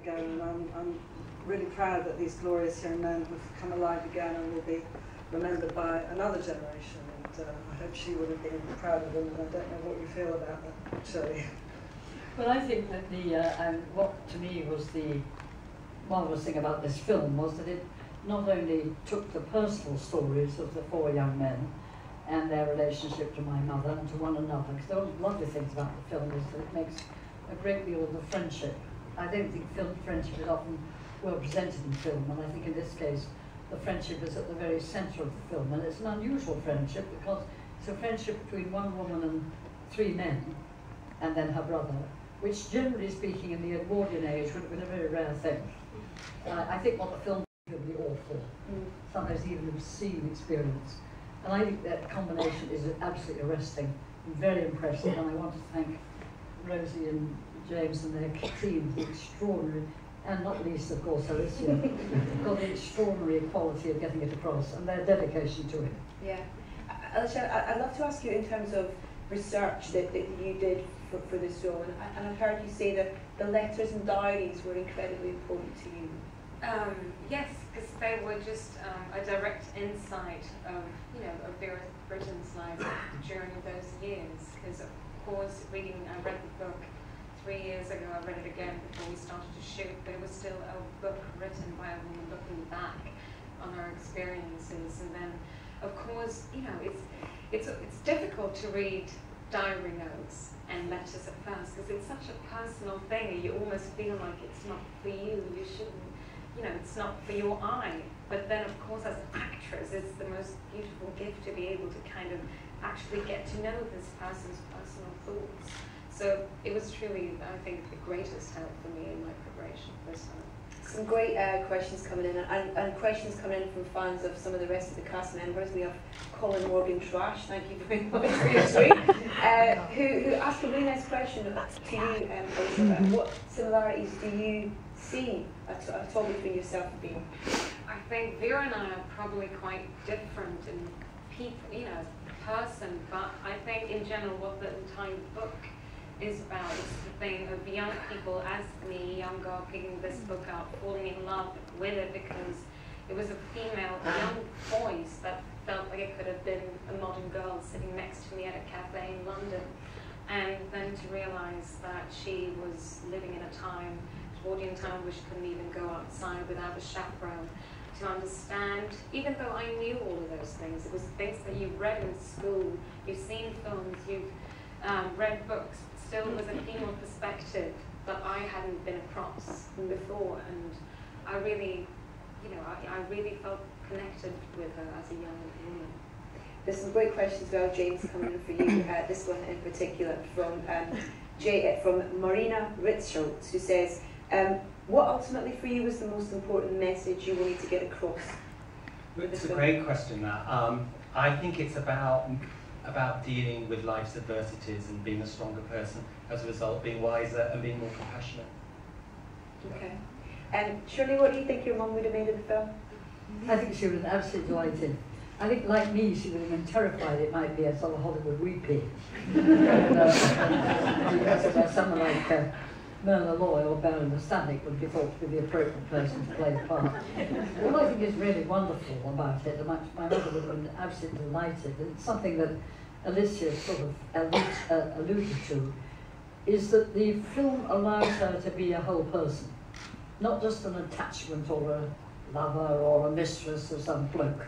ago, and I'm really proud that these glorious young men have come alive again and will be remembered by another generation. And I hope she would have been proud of them, and I don't know what you feel about that, Shirley. Well, I think that and what to me was the marvellous thing about this film was that it not only took the personal stories of the four young men and their relationship to my mother and to one another, because there are lovely things about the film is that it makes a great deal of the friendship. I don't think friendship is often well presented in film, and I think in this case the friendship is at the very centre of the film, and it's an unusual friendship because it's a friendship between one woman and three men, and then her brother, which generally speaking in the Edwardian age would have been a very rare thing. I think what the film would be awful, sometimes even an obscene experience. And I think that combination is absolutely arresting and very impressive, and I want to thank Rosie and James and their team for the extraordinary, and not least of course Alicia, for the extraordinary quality of getting it across and their dedication to it. Yeah. Alicia, I'd love to ask you in terms of research that you did for this role, and I've heard you say that the letters and diaries were incredibly important to you. Yes, because they were just a direct insight of, of Vera Britton's life during those years. Because of course, I read the book 3 years ago. I read it again before we started to shoot, but it was still a book written by a woman looking back on her experiences. And then, of course, it's difficult to read diary notes and letters at first because it's such a personal thing. You almost feel like it's not for you. You shouldn't. It's not for your eye. But then, of course, as an actress, it's the most beautiful gift to be able to kind of actually get to know this person's personal thoughts. So it was truly, I think, the greatest help for me in my preparation for this time. Some great questions coming in, and questions coming in from fans of some of the rest of the cast members. We have Colin Morgan Trash, thank you very much for your tweet, who asked a really nice question to you, Elizabeth. What similarities do you see at all between yourself and Vera? I think Vera and I are probably quite different in people, person, but I think in general what the entire book is about is the thing of young people, as me, young girl, picking this book up, falling in love with it because it was a female young voice that felt like it could have been a modern girl sitting next to me at a cafe in London, and then to realize that she was living in a time, Edwardian time, where she couldn't even go outside without a chaperone, to understand, even though I knew all of those things, it was things that you've read in school, you've seen films, you've read books, still was a female perspective that I hadn't been across before, and I really, I really felt connected with her as a young woman. There's some great questions as well, James, coming in for you. This one in particular from Marina Ritzschultz, who says, what ultimately for you was the most important message you wanted to get across? It's a great question, that. I think it's about dealing with life's adversities and being a stronger person as a result, being wiser and being more compassionate. Okay. Shirley, what do you think your mum would have made of the film? I think she would have been absolutely delighted. I think, like me, she would have been terrified it might be a sort of Hollywood weepy. Someone like Myrna Loy or Baroness Stanek would be thought to be the appropriate person to play the part. What I think is really wonderful about it, and my mother would have been absolutely delighted, and it's something that Alicia sort of alluded to, is that the film allows her to be a whole person, not just an attachment or a lover or a mistress of some bloke,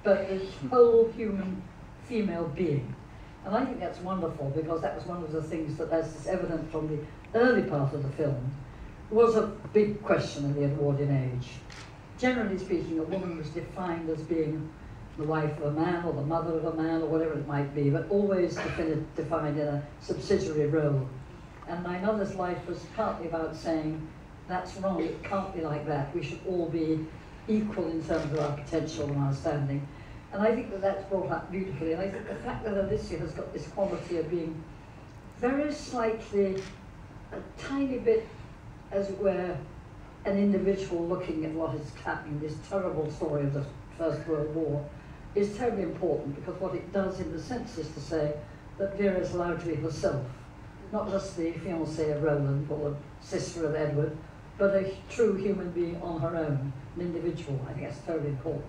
but a whole human female being. And I think that's wonderful because that was one of the things that, as is evident from the early part of the film, was a big question in the Edwardian age. Generally speaking, a woman was defined as being the wife of a man or the mother of a man or whatever it might be, but always defined in a subsidiary role. And my mother's life was partly about saying, that's wrong, it can't be like that, we should all be equal in terms of our potential and our standing. And I think that that's brought up beautifully, and I think the fact that Alicia has got this quality of being very slightly, a tiny bit, as it were, an individual looking at what is happening, this terrible story of the First World War, is terribly important, because what it does in the sense is to say that Vera is allowed to be herself, not just the fiancée of Roland or the sister of Edward, but a true human being on her own, an individual. I think that's totally important.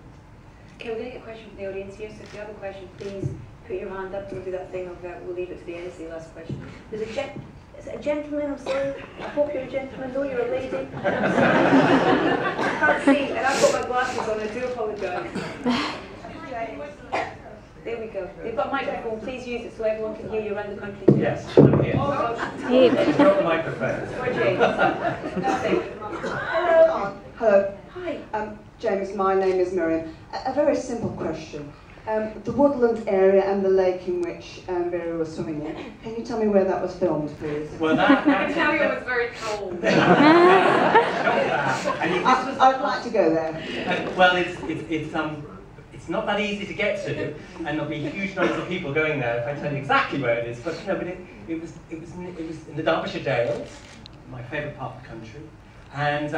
Okay, we're going to get a question from the audience here, so if you have a question, please put your hand up and we'll do that thing of we'll leave it to the end as the last question. There's a is it a gentleman? I'm sorry. I hope you're a gentleman. No, you're a lady. I can't see, and I've got my glasses on. I do apologise. There we go. They've got a microphone. Please use it so everyone can hear you around the country. Yes, I'm here. It's not the microphone. Or James. Hello. Hello. Hi. James, my name is Miriam. A very simple question. The woodland area and the lake in which Vera was swimming in, can you tell me where that was filmed, please? Well, I can tell you it was very cold. I'd like to go there. Well, it's not that easy to get to, and there'll be huge numbers of people going there if I tell you exactly where it is. But but it was in the Derbyshire Dales, my favourite part of the country, and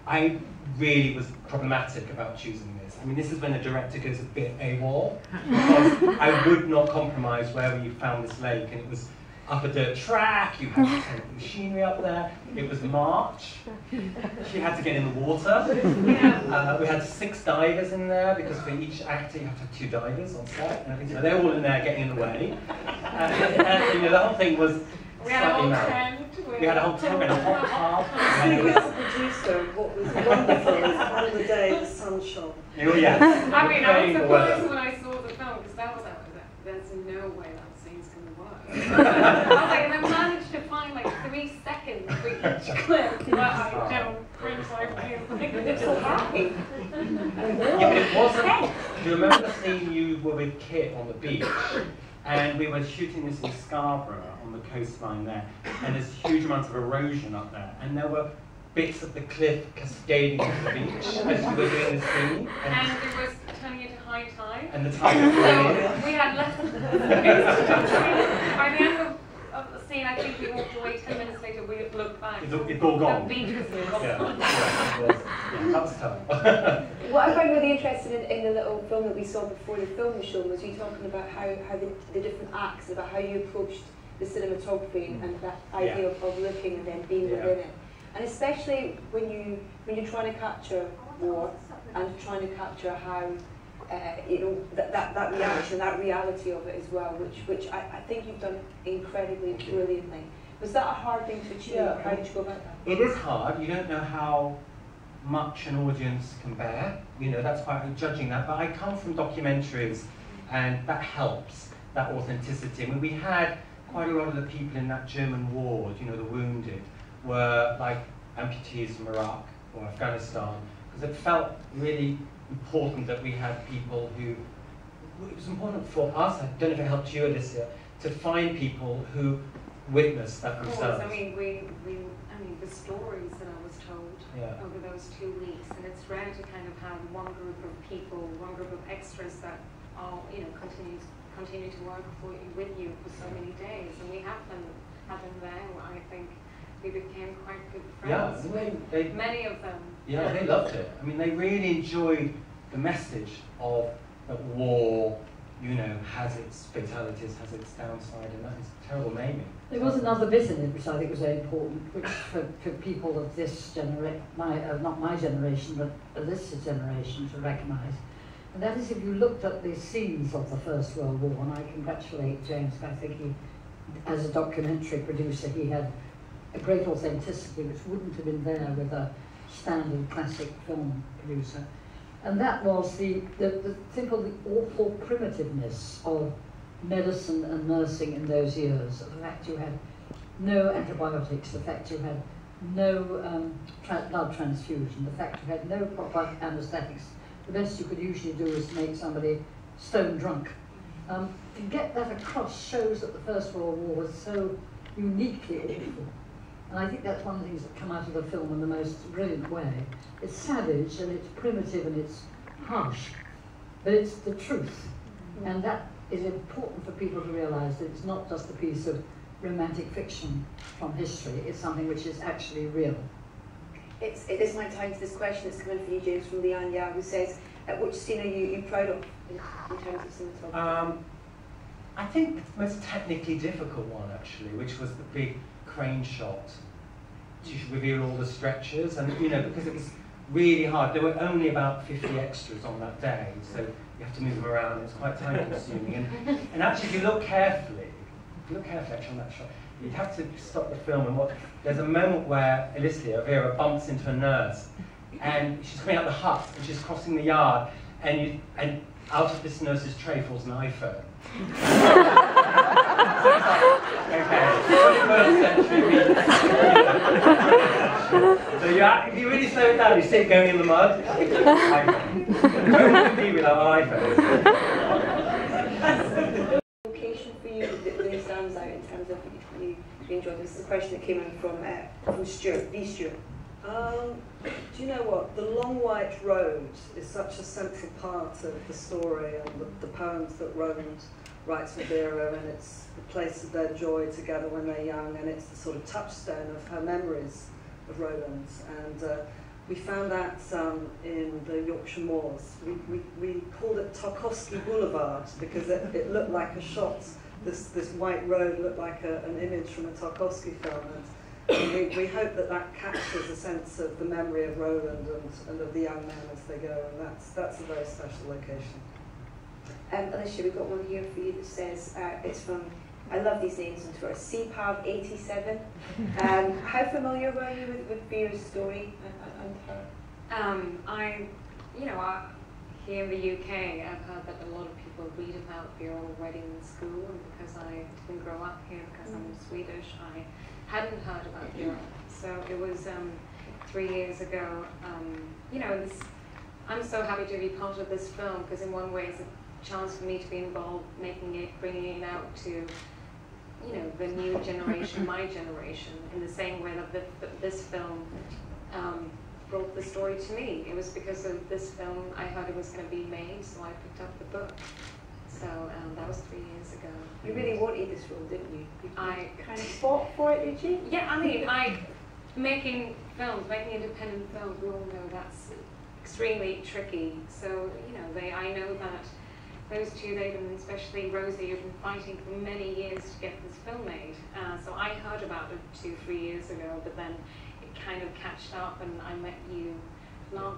I really was problematic about choosing this. I mean, this is when a director goes a bit AWOL, because I would not compromise wherever you found this lake, and it was up a dirt track, you had to take machinery up there, it was March, she had to get in the water, we had 6 divers in there, because for each actor you have to have 2 divers on set, and everything, so they're all in there getting in the way, and the whole thing was slightly mad. We had a whole tent, we had a hot tub. Speaking as a producer, what was wonderful is on the day the sun shone. Oh, yes. I mean, I was surprised when I saw the film, because that was there's no way that scene's going to work. I was like, and I managed to find like 3 seconds for each clip, but I don't cringe like They're so happy. Yeah, but it wasn't. Do you remember the scene you were with Kit on the beach? And we were shooting this in Scarborough on the coastline there, and there's huge amounts of erosion up there, and there were bits of the cliff cascading into the beach as we were doing this scene. And it was turning into high tide. And the tide was going in. So we had less than by the end of the scene, I think we walked away 10 minutes later, we looked back. It's all gone. The beach was gone. Yeah, that was tough. What I found really interesting in the little film that we saw before the film was shown was you talking about how the different acts, about how you approached the cinematography and that idea of looking and then being within it. And especially when you're trying to capture war and trying to capture how that reaction, that reality of it as well, which I think you've done incredibly brilliantly. Was that a hard thing to achieve? Yeah. How did you go about that? It is hard. You don't know how much an audience can bear. You know, that's why I'm judging that. But I come from documentaries, and that helps, that authenticity. I mean, we had quite a lot of the people in that German ward, you know, the wounded, were like amputees from Iraq or Afghanistan, because it felt really important that we had people who, it was important for us, I don't know if it helped you, Alicia, to find people who witnessed that themselves. I mean, the stories that I was told over those 2 weeks, and it's rare to kind of have one group of people, one group of extras that all, you know, continue to work with you for so many days, and we had them there. I think we became quite good friends. Yeah, many of them. Yeah, they loved it. I mean, they really enjoyed the message of that war, you know, has its fatalities, has its downside, and that is terrible naming. There was another bit in it which I think was very important, which for people of this generation, not my generation, but this generation to recognise. And that is, if you looked at the scenes of the First World War, and I congratulate James, I think he, as a documentary producer, he had a great authenticity which wouldn't have been there with a standard classic film producer. And that was the awful primitiveness of medicine and nursing in those years. The fact you had no antibiotics, the fact you had no blood transfusion, the fact you had no proper anaesthetics. The best you could usually do is make somebody stone drunk. To get that across shows that the First World War was so uniquely awful. And I think that's one of the things that come out of the film in the most brilliant way. It's savage and it's primitive and it's harsh, but it's the truth. And that is important for people to realise that it's not just a piece of romantic fiction from history, it's something which is actually real. It is my time to this question that's coming for you, James, from Leanne Yao, who says, which scene are you proud of in terms of cinematography? I think the most technically difficult one, actually, which was the big crane shot she should reveal all the stretchers, and you know, because it was really hard. There were only about 50 extras on that day, so you have to move them around. It's quite time consuming, and actually, if you look carefully actually on that shot, you'd have to stop the film and watch. There's a moment where Alicia, Vera, bumps into a nurse, and she's coming out the hut, and she's crossing the yard, and out of this nurse's tray falls an iPhone. So it's like, okay, 21st century means, so if you really slow it down, you see it going in the mud. Don't be without iPhones. Location for you that really stands out in terms of you enjoyed. This is a question that came in from Stuart, V. Stuart. Do you know what? The Long White Road is such a central part of the story and the poems that Roland writes for Vera, and it's the place of their joy together when they're young, and it's the sort of touchstone of her memories of Roland. And we found that in the Yorkshire Moors. We called it Tarkovsky Boulevard because it looked like a shot. This white road looked like an image from a Tarkovsky film. And we hope that captures a sense of the memory of Roland and of the young men as they go, and that's a very special location. Alicia, we've got one here for you that says, it's from, I love these names on Twitter, CPAV87. How familiar were you with Vera's story and her? Here in the UK, I've heard that a lot of people read about Vera already in school, and because I didn't grow up here, because I'm Swedish, I hadn't heard about Vera. So it was 3 years ago. I'm so happy to be part of this film, because in one way it's a chance for me to be involved, bringing it out to, the new generation, my generation, in the same way that this film brought the story to me. It was because of this film I heard it was going to be made, so I picked up the book. So that was 3 years ago. You really wanted this role, didn't you? I kind of fought for it, did you? Yeah, making independent films, we all know that's extremely tricky. So, I know that those two, and especially Rosie, have been fighting for many years to get this film made. So I heard about it 2-3 years ago, but then it kind of catched up, and I met you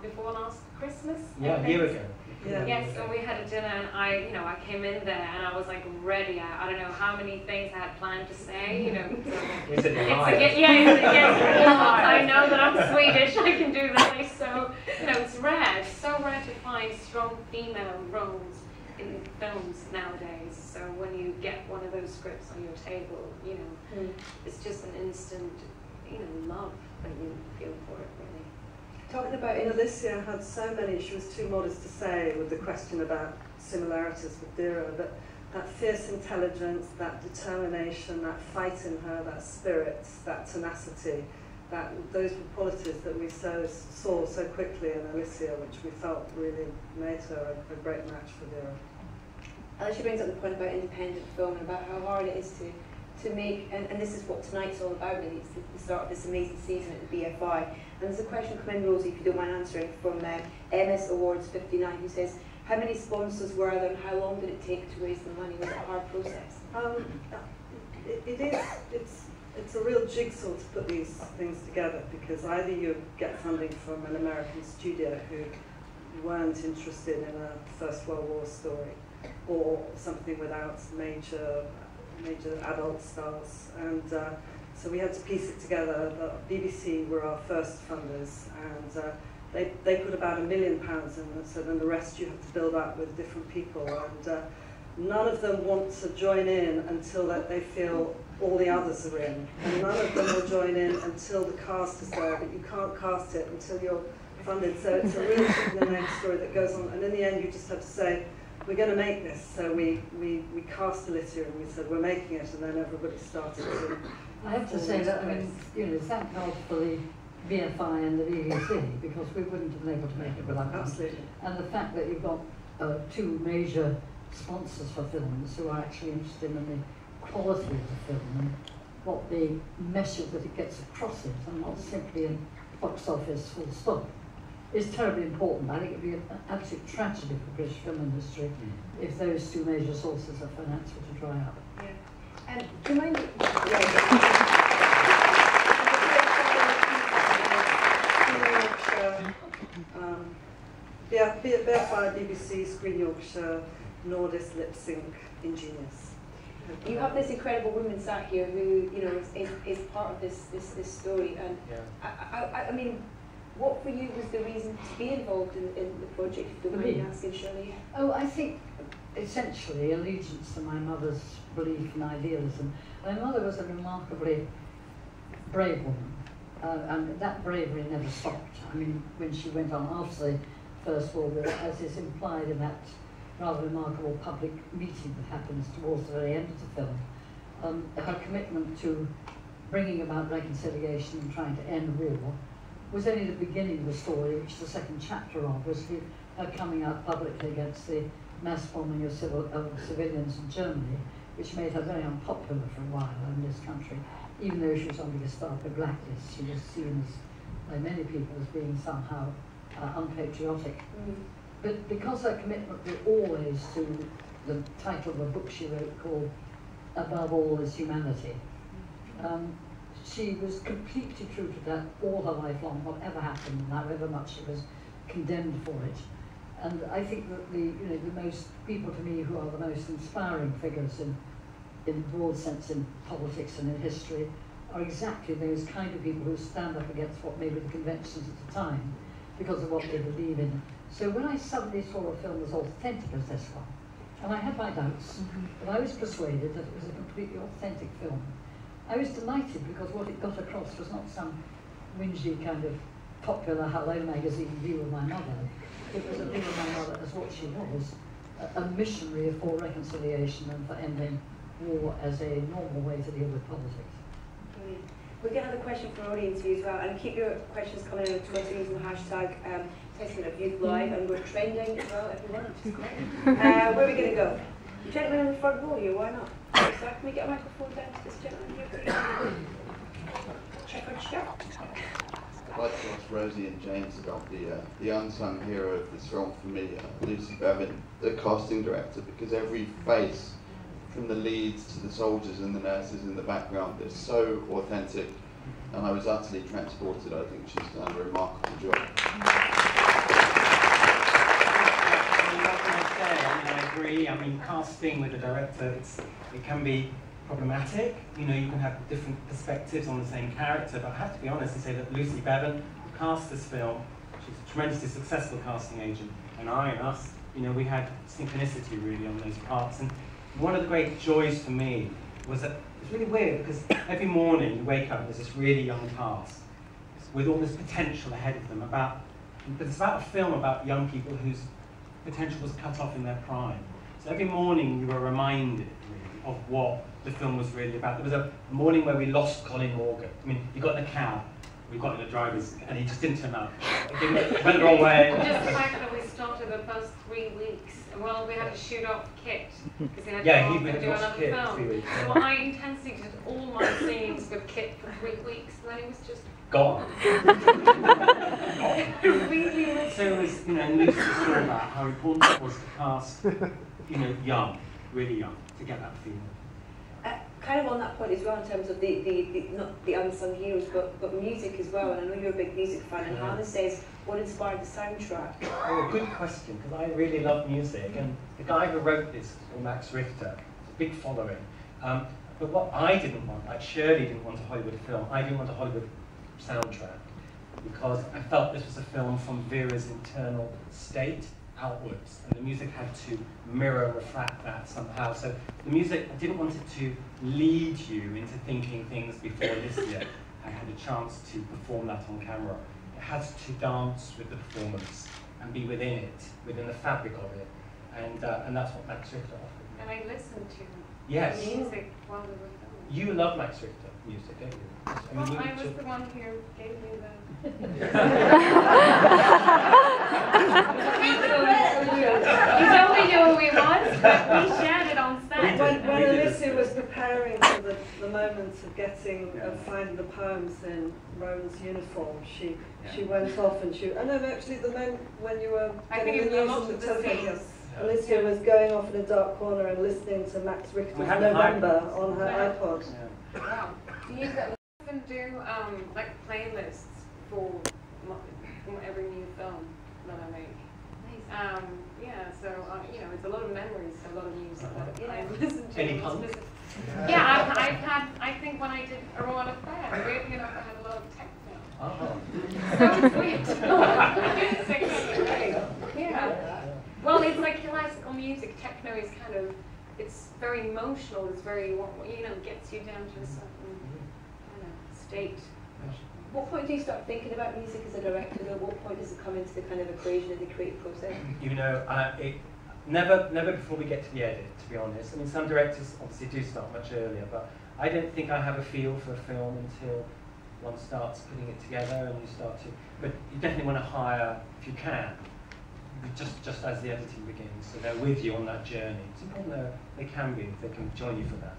before last Christmas. Yeah, a year ago. Yeah. Yes, and we had a dinner, and I came in there, and I was like ready. I don't know how many things I had planned to say, You said I know that I'm Swedish, I can do this. So, it's rare. It's so rare to find strong female roles in films nowadays. So when you get one of those scripts on your table, it's just an instant, love that you feel for it, really. Talking about Alicia had so many, she was too modest to say with the question about similarities with Vera, but that fierce intelligence, that determination, that fight in her, that spirit, that tenacity, those were qualities that we saw so quickly in Alicia, which we felt really made her a great match for Vera. Alicia brings up the point about independent film and about how hard it is to make, and this is what tonight's all about, really. It's the start of this amazing season at the BFI. And there's a question coming in, Rosie, if you don't mind answering, from MS Awards 59, who says, how many sponsors were there and how long did it take to raise the money? Was it a hard process? It's a real jigsaw to put these things together, because either you get funding from an American studio who weren't interested in a First World War story, or something without major adult stars, and so we had to piece it together. The BBC were our first funders, and they put about £1 million in, so then the rest you have to build up with different people, and none of them want to join in until that they feel all the others are in, and none of them will join in until the cast is there, but you can't cast it until you're funded, so it's a real chicken and egg story that goes on, and in the end you just have to say, we're going to make this. So we cast Alicia and we said we're making it, and then everybody started to. I have to say that, thank God for the BFI and the BBC, because we wouldn't have been able to make it without them. Absolutely. And the fact that you've got two major sponsors for films who are actually interested in the quality of the film and what the message that it gets across it, and not simply a box office full stop, is terribly important. I think it would be an absolute tragedy for the British film industry if those two major sources of finance were to dry up. Yeah. Do you mind? Bear Fire, BBC, Screen Yorkshire, Nordis, Lip Sync, Ingenious. You have this incredible woman sat here who, you know, is part of this story. And I mean, what for you was the reason to be involved in the project? If you don't mind me asking, Shirley. Oh, I think essentially allegiance to my mother's belief and idealism. My mother was a remarkably brave woman, and that bravery never stopped. I mean, when she went on after the First World War, as is implied in that rather remarkable public meeting that happens towards the very end of the film, her commitment to bringing about reconciliation and trying to end war was only the beginning of the story, which the second chapter of was her coming out publicly against the mass bombing of civilians in Germany, which made her very unpopular for a while in this country. Even though she was on the Gestapo blacklist, she was seen as, by many people as being somehow unpatriotic. But because her commitment was always to the title of a book she wrote called Above All is Humanity, she was completely true to that all her life long, whatever happened, and however much she was condemned for it. And I think that the most people to me who are the most inspiring figures in broad sense in politics and in history are exactly those kind of people who stand up against what may be the conventions at the time because of what they believe in. So when I suddenly saw a film as authentic as this one, and I had my doubts, but I was persuaded that it was a completely authentic film. I was delighted because what it got across was not some whingy kind of popular Hello magazine view of my mother. It was a view of my mother as what she was, a missionary for reconciliation and for ending war as a normal way to deal with politics. Brilliant. We'll get another question from our audience view as well, and keep your questions coming in on Twitter using the hashtag Testament of Youth Live, and we're trending as well, everyone, which is great. Where are we going to go? The gentleman in the front row here, why not? So can we get a microphone down to this gentleman here, please? Check out your I'd like to ask Rosie and James about the unsung hero of this film for me, Lucy Bevan, the casting director, because every face, from the leads to the soldiers and the nurses in the background, is so authentic, and I was utterly transported. I think she's done a remarkable job. I agree. I mean, casting with a director, it can be problematic. You know, you can have different perspectives on the same character, but I have to be honest and say that Lucy Bevan, who cast this film, she's a tremendously successful casting agent, and us, you know, we had synchronicity really on those parts. And one of the great joys for me was that it's really weird because every morning you wake up, there's this really young cast with all this potential ahead of them but it's about a film about young people whose potential was cut off in their prime. So every morning you were reminded really of what the film was really about. There was a morning where we lost Colin Morgan. I mean, he got in a cab, we got in a driver's, and he just didn't turn up. It went the wrong way. Just the fact that we started the first 3 weeks, well, we had to shoot off Kit, because he had to Yeah, go he off and do lost another Kit film. 3 weeks. So I intensely did all my scenes with Kit for 3 weeks, and then he was just Gone. really So it was, you know, and Lucy was talking about how important it was to cast, you know, young, really young, to get that feeling. kind of on that point as well, in terms of the not the unsung heroes, but music as well. And I know you're a big music fan. And Hannah says, what inspired the soundtrack? Oh, good question, because I really love music, and the guy who wrote this was Max Richter. It's a big following. But what I didn't want, like Shirley didn't want a Hollywood film, I didn't want a Hollywood soundtrack, because I felt this was a film from Vera's internal state outwards, and the music had to mirror and reflect that somehow. So the music, I didn't want it to lead you into thinking things before this year. I had a chance to perform that on camera. It has to dance with the performance and be within it, within the fabric of it, and that's what Max Richter offered. And I listened to Yes. music while we were filming. You love Max Richter music, don't you? Well, I was the one who gave me the... You told me who we was, but we shared it on set. When Alicia was preparing for the moment of finding the poems in Rowan's uniform, she went off and I know actually the moment when you were getting the news on the television, Alicia was going off in a dark corner and listening to Max Richter's November on her iPod. Yeah. Wow. Do you often do like playlists for from every new film that I make. Yeah, so you know, it's a lot of memories, a lot of music that I listen to. Any punk? Yeah, I've had. I think when I did A Royal Affair, weirdly enough, I had a lot of techno. Oh. So it's weird. Yeah. Well, it's like classical music. Techno is kind of, it's very emotional. It's very, you know, gets you down to a certain, you know, state. What point do you start thinking about music as a director? At what point does it come into the kind of equation in the creative process? You know, never before we get to the edit, to be honest. I mean, some directors obviously do start much earlier, but I don't think I have a feel for a film until one starts putting it together and you start to. But you definitely want to hire, if you can, just as the editing begins, so they're with you on that journey. It's important that they can be, if they can join you for that.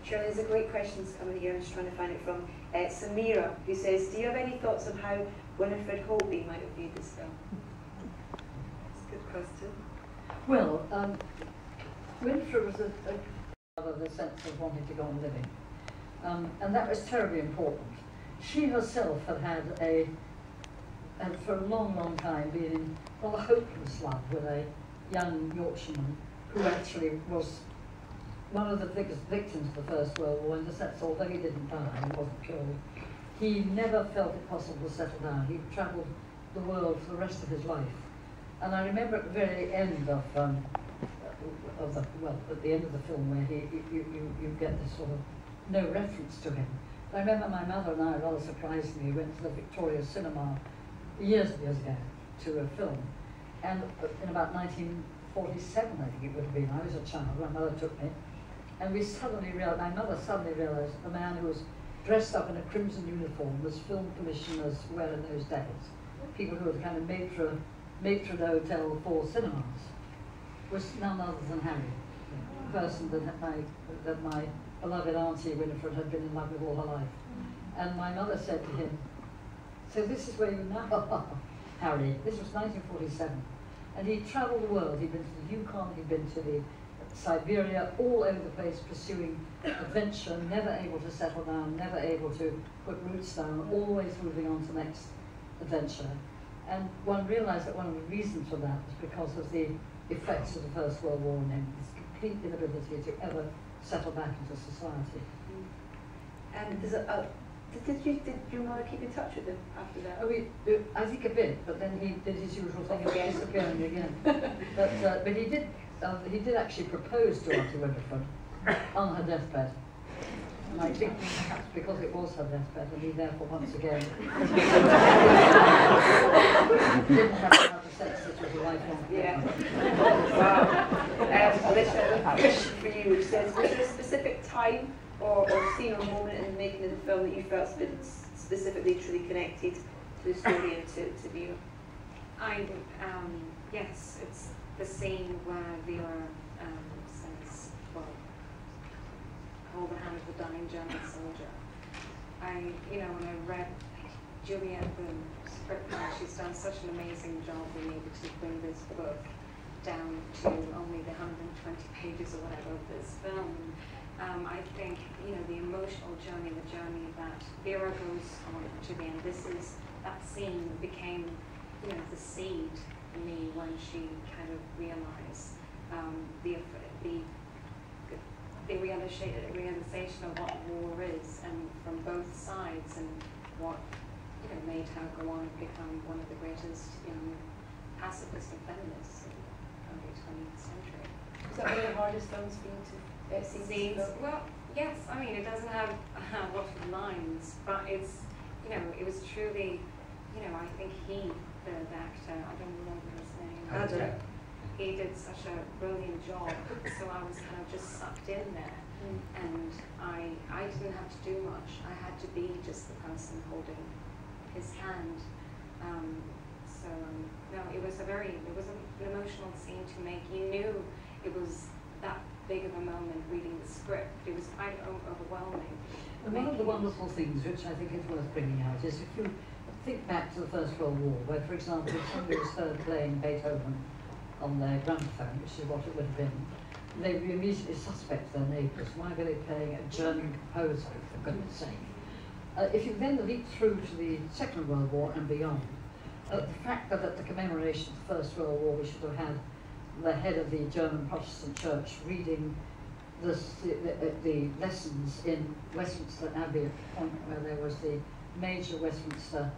Shirley, there's a great question coming here. I'm just trying to find it from Samira, who says, do you have any thoughts on how Winifred Holtby might have viewed this film? That's a good question. Well, Winifred was the sense of wanting to go on living. And that was terribly important. She herself had for a long, long time been in a hopeless love with a young Yorkshireman who actually was one of the biggest victims of the First World War, in the sense, although he didn't die, he wasn't killed, he never felt it possible to settle down. He travelled the world for the rest of his life. And I remember at the very end of at the end of the film, where you get this sort of no reference to him. I remember my mother and I, rather surprisingly, went to the Victoria Cinema years ago to a film, and in about 1947, I think it would have been, I was a child, my mother took me, and we suddenly realized, my mother suddenly realized the man who was dressed up in a crimson uniform was film commissioners were in those days, people who were kind of maitre d'hotel for cinemas, was none other than Harry, the person that my beloved auntie Winifred had been in love with all her life. And my mother said to him, so this is where you now are, Harry. This was 1947. And he travelled the world. He'd been to the Yukon, he'd been to the Siberia, all over the place pursuing adventure, never able to settle down, never able to put roots down, always moving on to the next adventure. And one realised that one of the reasons for that was because of the effects of the First World War on him, his complete inability to ever settle back into society. And there's did your mother keep in touch with him after that? Oh, I think a bit, but then he did his usual thing of disappearing again. But he did actually propose to Auntie Winifred on her deathbed. And I think perhaps because it was her deathbed, and he therefore once again didn't have to have a sex that was a lifelong. Yeah. Wow. Alicia, a question for you, which says, was there a specific time or scene or moment in the making of the film that you felt specifically truly connected to the story and to viewer? Yes, it's the scene where Vera says, well, hold the hand of the dying German soldier. When I read Juliette, the script, she's done such an amazing job being able to bring this book down to only the 120 pages or whatever of this film. I think, the emotional journey, the journey that Vera goes on to the end, that scene became, the seed for me when she kind of realized the realization of what war is, and from both sides, and what made her go on and become one of the greatest pacifists and feminists in the early 20th century. Is that one of the hardest films for you to see? Well, yes. I mean, it doesn't have a lot of lines, but it's, it was truly, I think the actor, I don't remember his name. Adam. He did such a brilliant job, so I was kind of just sucked in there, and I didn't have to do much. I had to be just the person holding his hand. It was an emotional scene to make. You knew it was that big of a moment reading the script. It was quite overwhelming. And one of the wonderful things, which I think is worth bringing out, is if you think back to the First World War, where, for example, if somebody was heard playing Beethoven on their gramophone, which is what it would have been, they would immediately suspect their neighbours. Why were they playing a German composer, for goodness sake? If you then leap through to the Second World War and beyond, the fact that at the commemoration of the First World War we should have had the head of the German Protestant Church reading the lessons in Westminster Abbey at the point where there was the major Westminster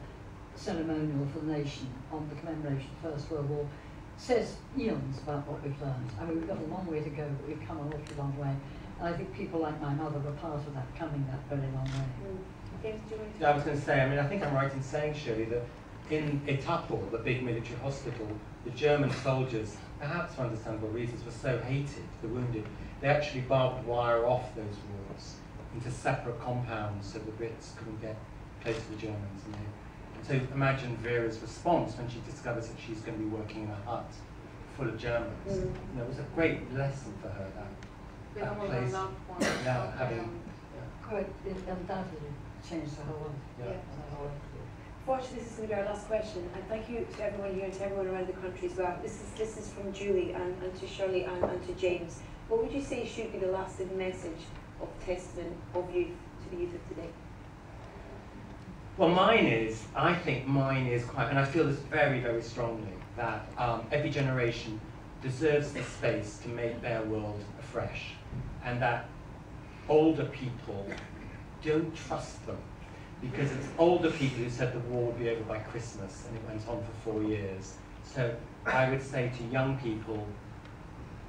ceremonial for the nation on the commemoration of the First World War, says eons about what we've learned. I mean, we've got a long way to go, but we've come an awfully long way. And I think people like my mother were part of that, coming that very long way. James, do you want to I was going to say, I mean, I think I'm right in saying, Shirley, that in Etaples, the big military hospital, the German soldiers, perhaps for understandable reasons, were so hated, the wounded, they actually barbed wire off those wards into separate compounds so the Brits couldn't get close to the Germans. And so imagine Vera's response when she discovers that she's going to be working in a hut full of Germans. You know, it was a great lesson for her, With all the place. loved ones. Yeah, having, Quite, it undoubtedly changed the whole world. yeah. The whole world. Fortunately, this is going to be our last question, and thank you to everyone here and to everyone around the country as well. This is from Julie and to Shirley and to James. What would you say should be the lasting message of testament of youth to the youth of today? Well, I think mine is quite, and I feel this very, very strongly, that every generation deserves the space to make their world afresh, and that older people don't trust them, because it's older people who said the war would be over by Christmas, and it went on for 4 years. So I would say to young people,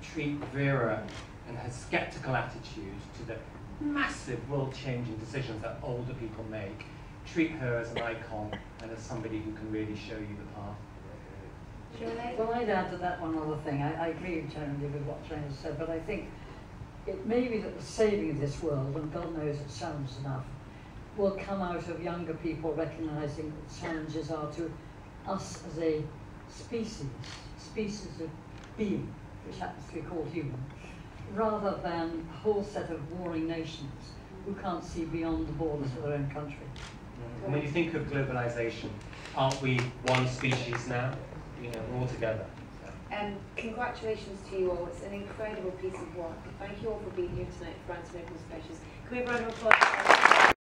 treat Vera and her sceptical attitude to the massive world-changing decisions that older people make. Treat her as an icon and as somebody who can really show you the path. Shirley? Well, I'd add to that one other thing. I agree generally with what Jane has said, but I think it may be that the saving of this world, and God knows it's challenged enough, will come out of younger people recognising that the challenges are to us as a species of being, which happens to be called human, rather than a whole set of warring nations who can't see beyond the borders of their own country. And when you think of globalization, aren't we one species now? You know, we're all together. Congratulations to you all. It's an incredible piece of work. Thank you all for being here tonight for Answering Everyone's Questions. Can we have a round of applause?